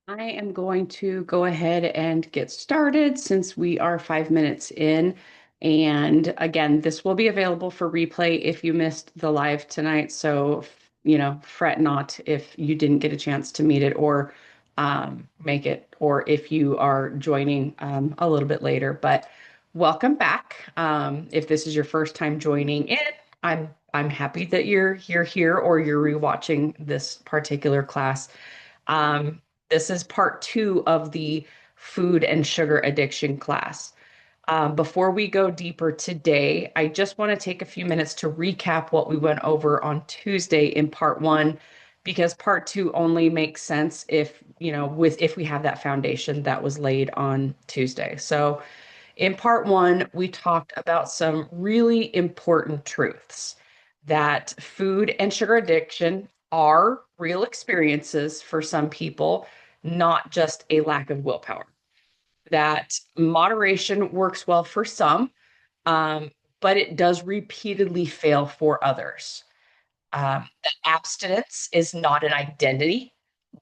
I am going to go ahead and get started since we are 5 minutes in. And again, this will be available for replay if you missed the live tonight. So, fret not if you didn't get a chance to meet it or make it, or if you are joining a little bit later. But welcome back. If this is your first time joining in, I'm happy that you're here or you're rewatching this particular class. Um, this is part two of the food and sugar addiction class. Before we go deeper today, I just want to take a few minutes to recap what we went over on Tuesday in part one, because part two only makes sense if we have that foundation that was laid on Tuesday. So in part one, we talked about some really important truths that food and sugar addiction are real experiences for some people, not just a lack of willpower. That moderation works well for some, um, but it does repeatedly fail for others. That abstinence is not an identity,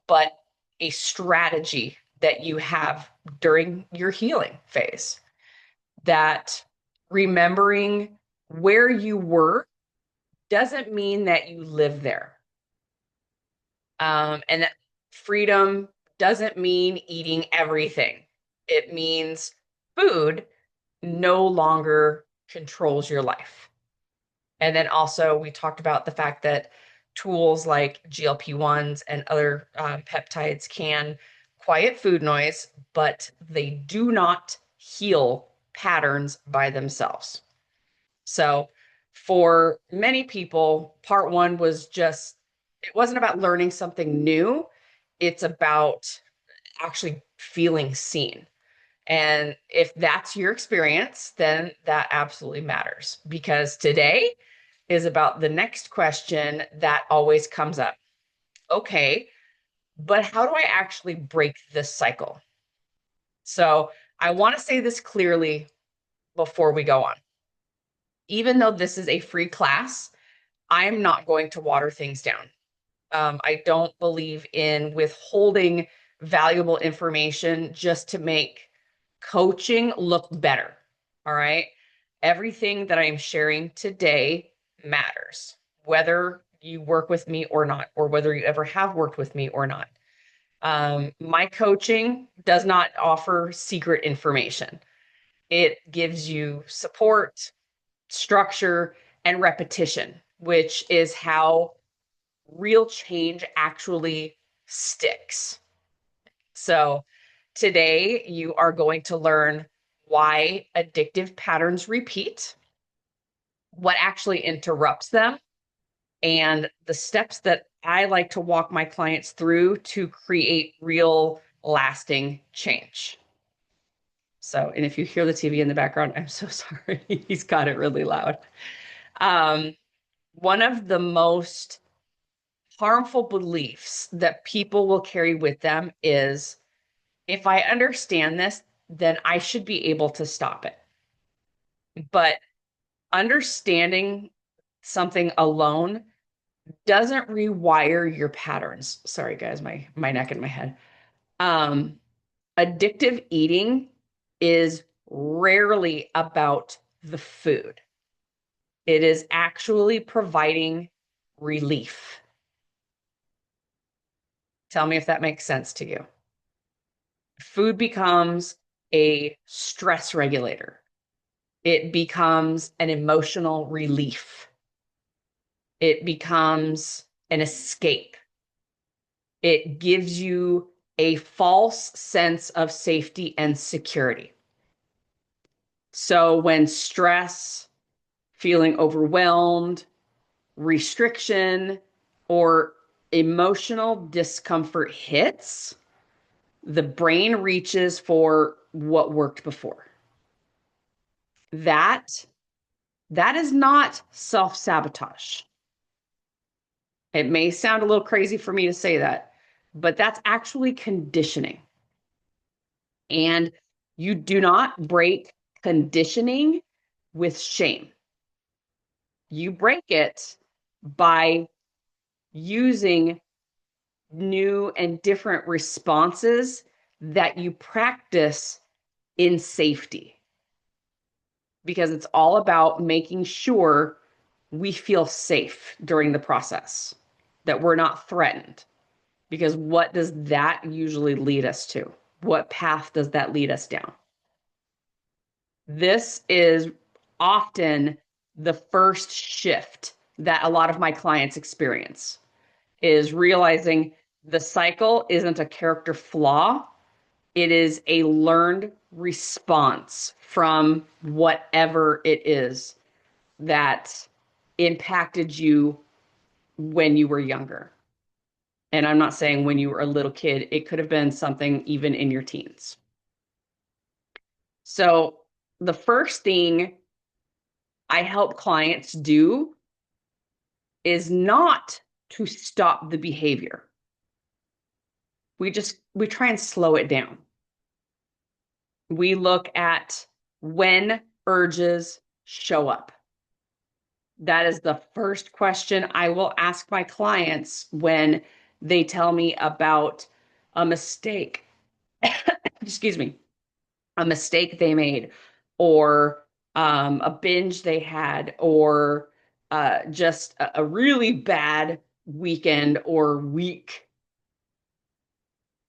but a strategy that you have during your healing phase, that remembering where you were doesn't mean that you live there. And that freedom doesn't mean eating everything. It means food no longer controls your life. And then also, we talked about the fact that tools like GLP-1s and other peptides can quiet food noise, but they do not heal patterns by themselves. So, for many people, part one was just, it wasn't about learning something new, it's about actually feeling seen. And if that's your experience, then that absolutely matters, because today is about the next question that always comes up. Okay, but how do I actually break this cycle? So I want to say this clearly before we go on. Even though this is a free class, I'm not going to water things down. I don't believe in withholding valuable information just to make coaching look better. All right. Everything that I'm sharing today matters, whether you work with me or not, or whether you ever have worked with me or not. My coaching does not offer secret information. It gives you support, structure, and repetition, which is how real change actually sticks. So today you are going to learn why addictive patterns repeat, what actually interrupts them, and the steps that I like to walk my clients through to create real lasting change. So, and if you hear the TV in the background, I'm so sorry. He's got it really loud. Um, One of the most harmful beliefs that people will carry with them is, if I understand this, then I should be able to stop it. But understanding something alone doesn't rewire your patterns. Sorry, guys, my neck and my head. Um, Addictive eating is rarely about the food. It is actually providing relief. Tell me if that makes sense to you. Food becomes a stress regulator. It becomes an emotional relief. It becomes an escape. It gives you a false sense of safety and security. So when stress, feeling overwhelmed, restriction, or emotional discomfort hits, the brain reaches for what worked before. That that is not self-sabotage. It may sound a little crazy for me to say that, but that's actually conditioning. And you do not break conditioning with shame. You break it by using new and different responses that you practice in safety, because it's all about making sure we feel safe during the process, that we're not threatened. Because what does that usually lead us to? What path does that lead us down? This is often the first shift that a lot of my clients experience, is realizing the cycle isn't a character flaw. It is a learned response from whatever it is that impacted you when you were younger. And I'm not saying when you were a little kid, it could have been something even in your teens. So, the first thing I help clients do is not to stop the behavior. We try and slow it down. We look at when urges show up. That is the first question I will ask my clients when they tell me about a mistake. Excuse me, a mistake they made, or a binge they had, or just a really bad weekend or week.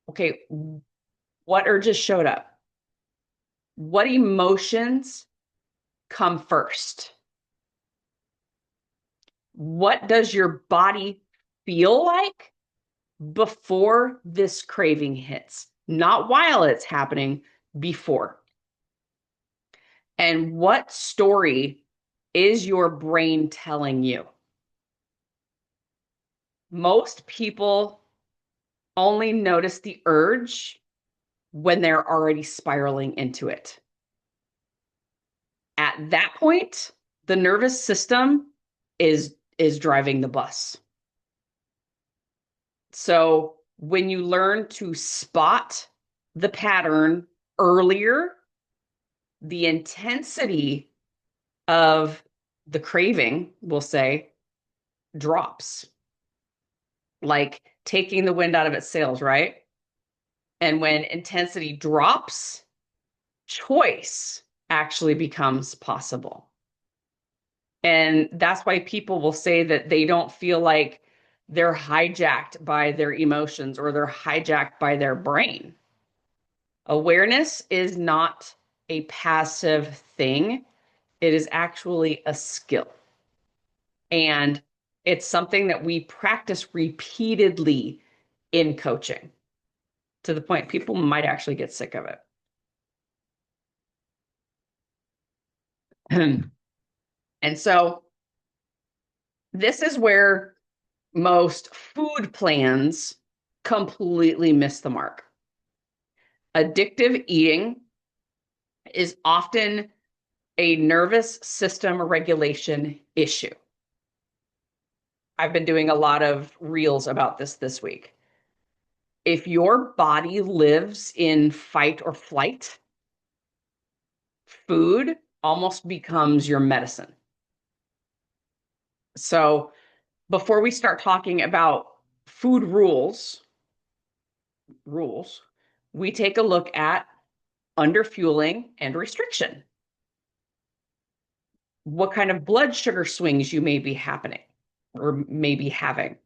Okay, what urges showed up? What emotions come first? What does your body feel like before this craving hits? Not while it's happening, before. And what story is your brain telling you? Most people only notice the urge when they're already spiraling into it. At that point, the nervous system is driving the bus. So when you learn to spot the pattern earlier, the intensity of the craving, we'll say, drops. Like taking the wind out of its sails, right? And when intensity drops, choice actually becomes possible. And that's why people will say that they don't feel like they're hijacked by their emotions or they're hijacked by their brain. Awareness is not a passive thing, it is actually a skill. And it's something that we practice repeatedly in coaching, to the point people might actually get sick of it. And so this is where most food plans completely miss the mark. Addictive eating is often a nervous system regulation issue. I've been doing a lot of reels about this week. If your body lives in fight or flight, food almost becomes your medicine. So before we start talking about food rules, we take a look at underfueling and restriction. What kind of blood sugar swings you may be happening or may be having.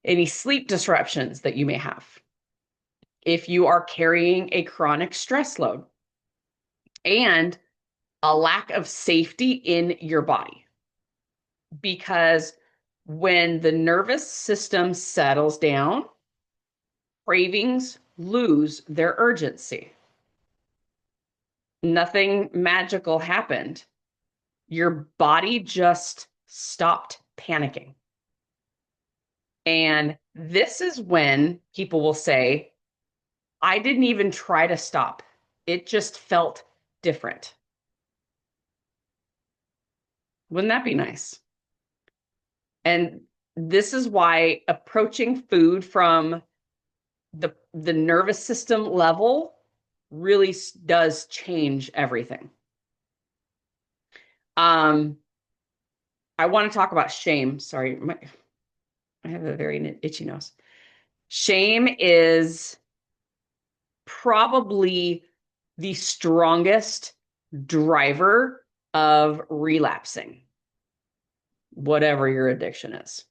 Any sleep disruptions that you may have. If you are carrying a chronic stress load and a lack of safety in your body. Because when the nervous system settles down, cravings lose their urgency. Nothing magical happened. Your body just stopped panicking. And this is when people will say, I didn't even try to stop. It just felt different. Wouldn't that be nice? And this is why approaching food from the nervous system level really does change everything. I want to talk about shame. Sorry, I have a very itchy nose. Shame is probably the strongest driver of relapsing, whatever your addiction is.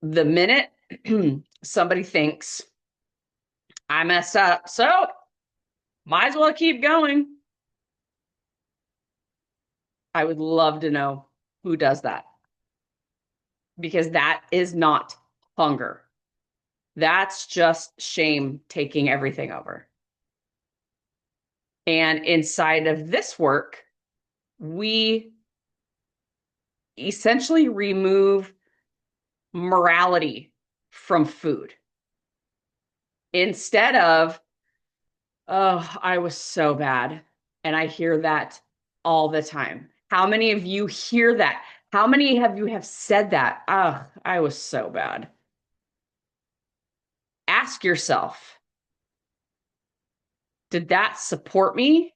The minute somebody thinks, I messed up, so might as well keep going, I would love to know who does that, because that is not hunger. That's just shame taking everything over. And inside of this work, we essentially remove morality from food. Instead of, oh, I was so bad. And I hear that all the time. How many of you hear that? How many of you have said that? Oh, I was so bad. Ask yourself, did that support me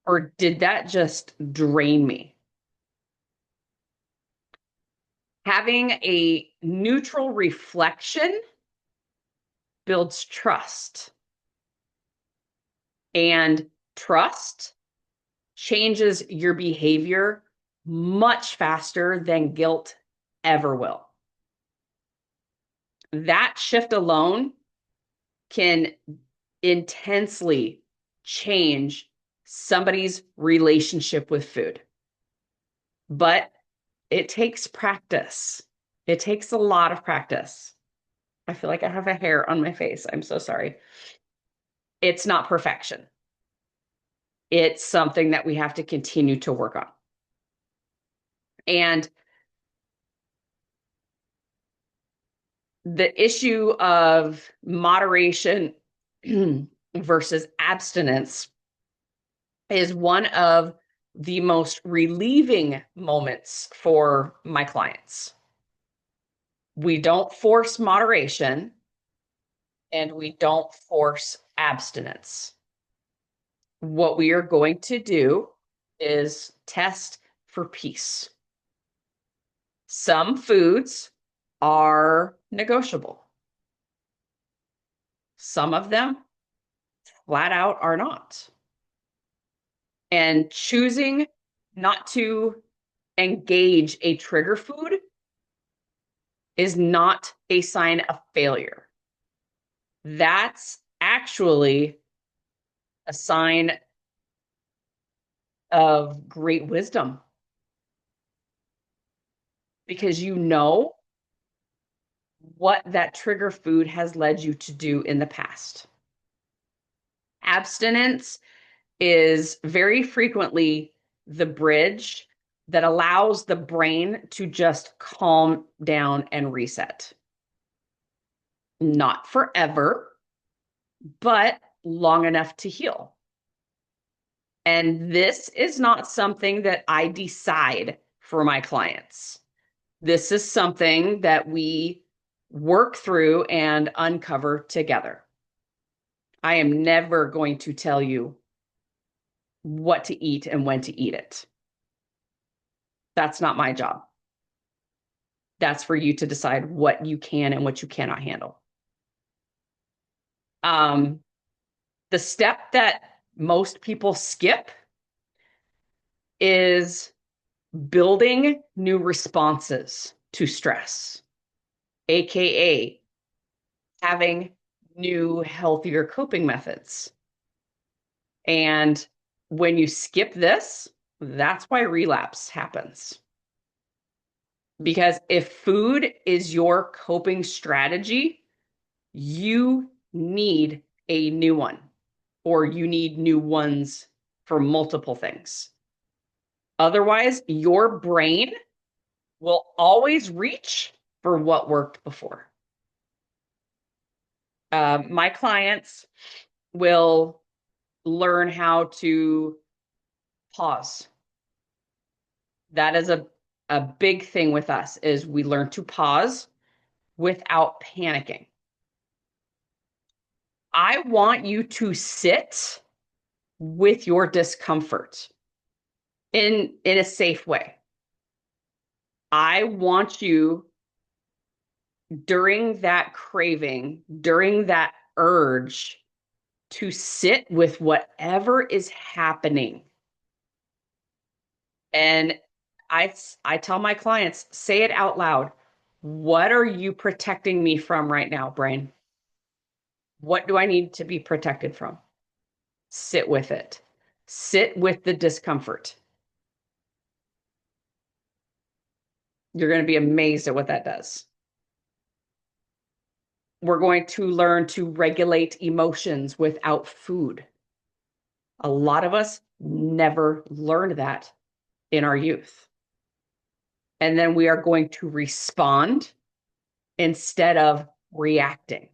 or did that just drain me? Having a neutral reflection builds trust. And trust changes your behavior much faster than guilt ever will. That shift alone can intensely change somebody's relationship with food. But it takes practice. It takes a lot of practice. I feel like I have a hair on my face. I'm so sorry. It's not perfection. It's something that we have to continue to work on. And the issue of moderation versus abstinence is one of the most relieving moments for my clients. We don't force moderation and we don't force abstinence. What we are going to do is test for peace. Some foods are negotiable. Some of them flat out are not. And choosing not to engage a trigger food is not a sign of failure. That's actually a sign of great wisdom, because you know what that trigger food has led you to do in the past. Abstinence is very frequently the bridge that allows the brain to just calm down and reset. Not forever, but long enough to heal. And this is not something that I decide for my clients. This is something that we work through and uncover together. I am never going to tell you what to eat and when to eat it. That's not my job. That's for you to decide what you can and what you cannot handle. The step that most people skip is building new responses to stress, AKA having new, healthier coping methods. And when you skip this, that's why relapse happens. Because if food is your coping strategy, you need a new one, or you need new ones for multiple things. Otherwise, your brain will always reach for what worked before. My clients will learn how to pause. That is a big thing with us, is we learn to pause without panicking. I want you to sit with your discomfort in a safe way. I want you during that craving, during that urge, to sit with whatever is happening. And I tell my clients, say it out loud. What are you protecting me from right now, brain? What do I need to be protected from? Sit with it. Sit with the discomfort. You're going to be amazed at what that does. We're going to learn to regulate emotions without food. A lot of us never learned that in our youth. And then we are going to respond instead of reacting.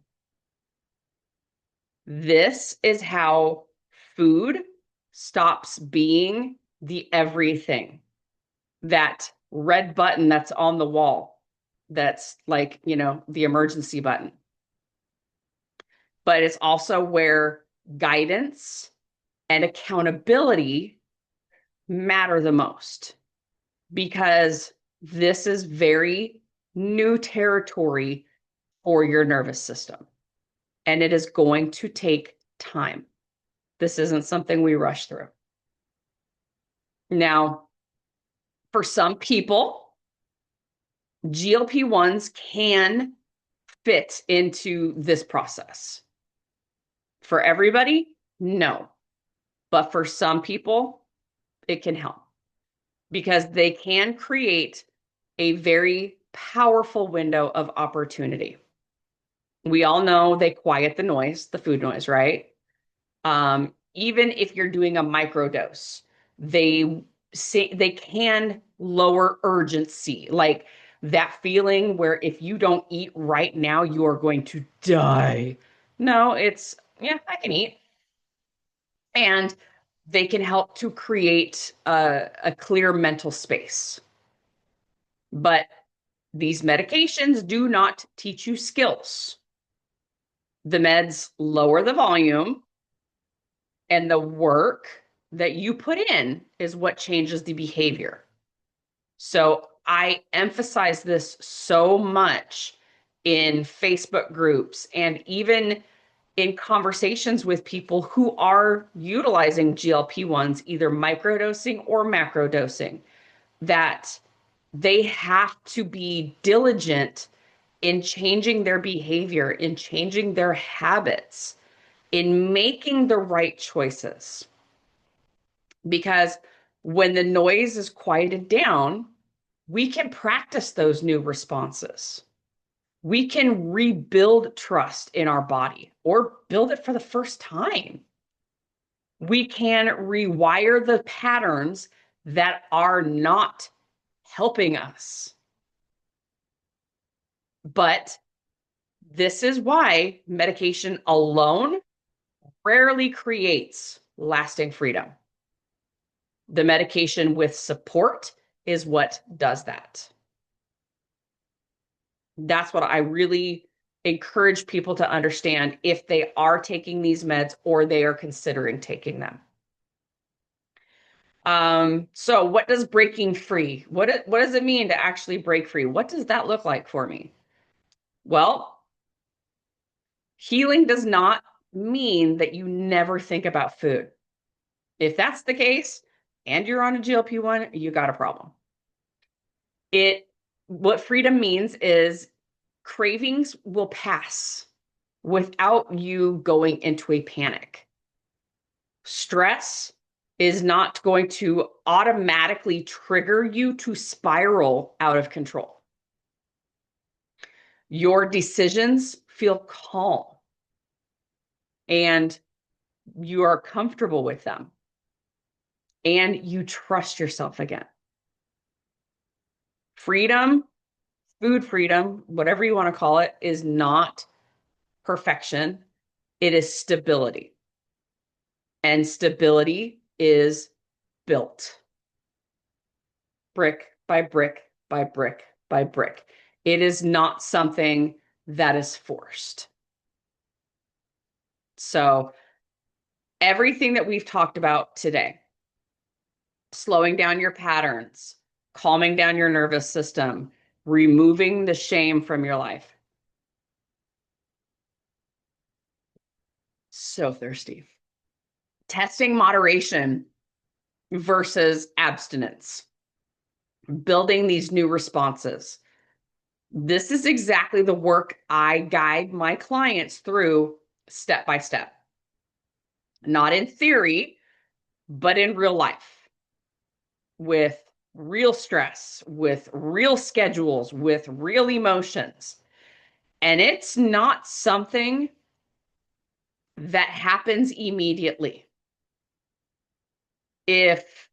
This is how food stops being the everything. That red button that's on the wall, that's like, the emergency button. But it's also where guidance and accountability matter the most, because this is very new territory for your nervous system. And it is going to take time. This isn't something we rush through. Now, for some people, GLP-1s can fit into this process. For everybody, no. But for some people, it can help because they can create a very powerful window of opportunity. We all know they quiet the noise, the food noise, right? Even if you're doing a microdose, they can lower urgency, like that feeling where if you don't eat right now, you are going to die. No, it's, yeah, I can eat. And they can help to create a clear mental space. But these medications do not teach you skills. The meds lower the volume, and the work that you put in is what changes the behavior. So I emphasize this so much in Facebook groups and even in conversations with people who are utilizing GLP-1s, either microdosing or macrodosing, that they have to be diligent in changing their behavior, in changing their habits, in making the right choices. Because when the noise is quieted down, we can practice those new responses. We can rebuild trust in our body or build it for the first time. We can rewire the patterns that are not helping us. But this is why medication alone rarely creates lasting freedom. The medication with support is what does that. That's what I really encourage people to understand if they are taking these meds or they are considering taking them. So what does breaking free? What does it mean to actually break free? What does that look like for me? Well, healing does not mean that you never think about food. If that's the case, and you're on a GLP-1, you got a problem. What freedom means is cravings will pass without you going into a panic. Stress is not going to automatically trigger you to spiral out of control. Your decisions feel calm and you are comfortable with them and you trust yourself again. Freedom, food freedom, whatever you want to call it, is not perfection. It is stability. And stability is built brick by brick by brick by brick. It is not something that is forced. So everything that we've talked about today, slowing down your patterns, calming down your nervous system, removing the shame from your life, So thirsty. Testing moderation versus abstinence, building these new responses. This is exactly the work I guide my clients through step by step, not in theory, but in real life, with real stress, with real schedules, with real emotions. And it's not something that happens immediately. If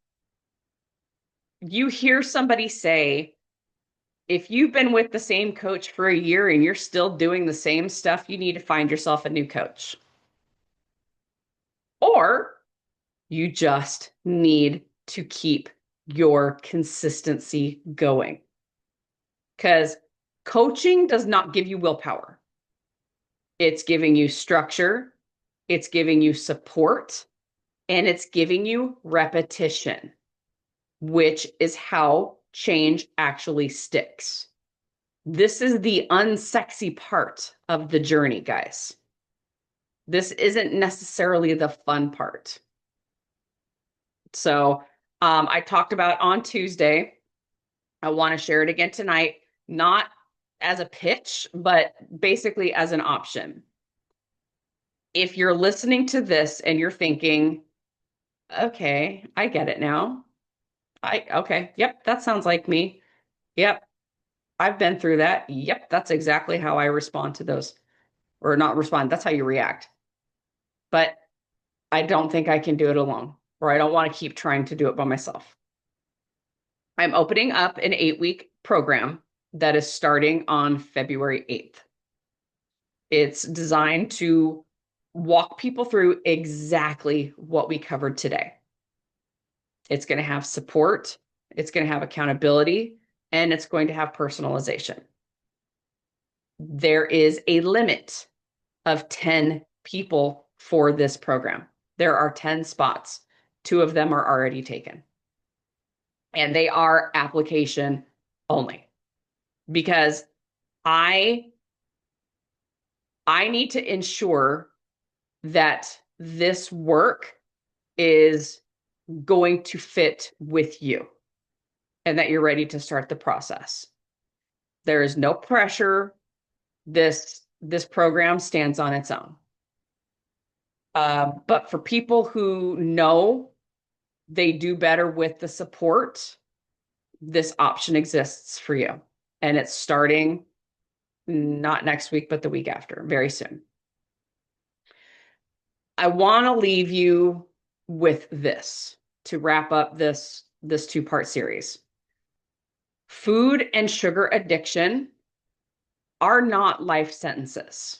you hear somebody say, if you've been with the same coach for a year and you're still doing the same stuff, you need to find yourself a new coach. Or you just need to keep your consistency going. Because coaching does not give you willpower. It's giving you structure, it's giving you support, and it's giving you repetition, which is how change actually sticks. This is the unsexy part of the journey, guys. This isn't necessarily the fun part. So I talked about on Tuesday. I want to share it again tonight, not as a pitch, but basically as an option. If you're listening to this and you're thinking, okay, I get it now. Okay, yep, that sounds like me. Yep, I've been through that. Yep, that's exactly how I respond to those, or not respond. That's how you react. But I don't think I can do it alone, or I don't want to keep trying to do it by myself. I'm opening up an 8-week program that is starting on February 8th. It's designed to walk people through exactly what we covered today. It's going to have support, it's going to have accountability, and it's going to have personalization. There is a limit of 10 people for this program. There are 10 spots. 2 of them are already taken. And they are application only because I need to ensure that this work is going to fit with you and that you're ready to start the process. There is no pressure. This program stands on its own. But for people who know they do better with the support, this option exists for you. And it's starting not next week, but the week after, very soon. I want to leave you with this to wrap up this 2-part series. Food and sugar addiction are not life sentences.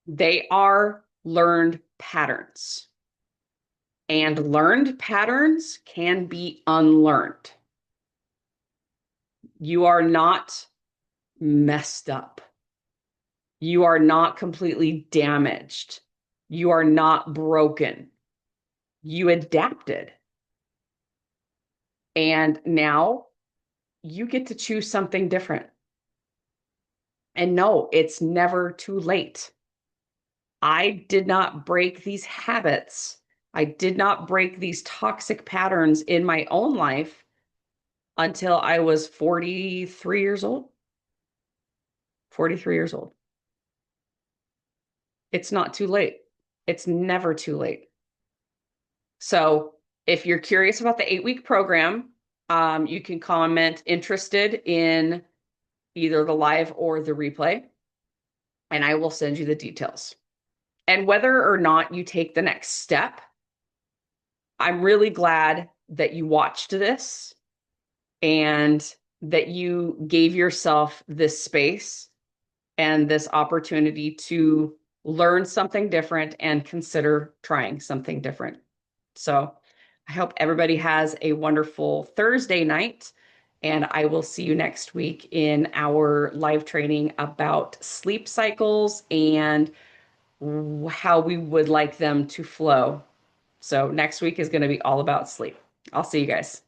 They are learned patterns. And learned patterns can be unlearned. You are not messed up. You are not completely damaged. You are not broken. You adapted. And now you get to choose something different. And no, it's never too late. I did not break these habits. I did not break these toxic patterns in my own life until I was 43 years old. 43 years old. It's not too late. It's never too late. So if you're curious about the 8-week program, you can comment interested in either the live or the replay, and I will send you the details. And whether or not you take the next step, I'm really glad that you watched this and that you gave yourself this space and this opportunity to learn something different and consider trying something different. So I hope everybody has a wonderful Thursday night, and I will see you next week in our live training about sleep cycles and how we would like them to flow. So next week is going to be all about sleep. I'll see you guys.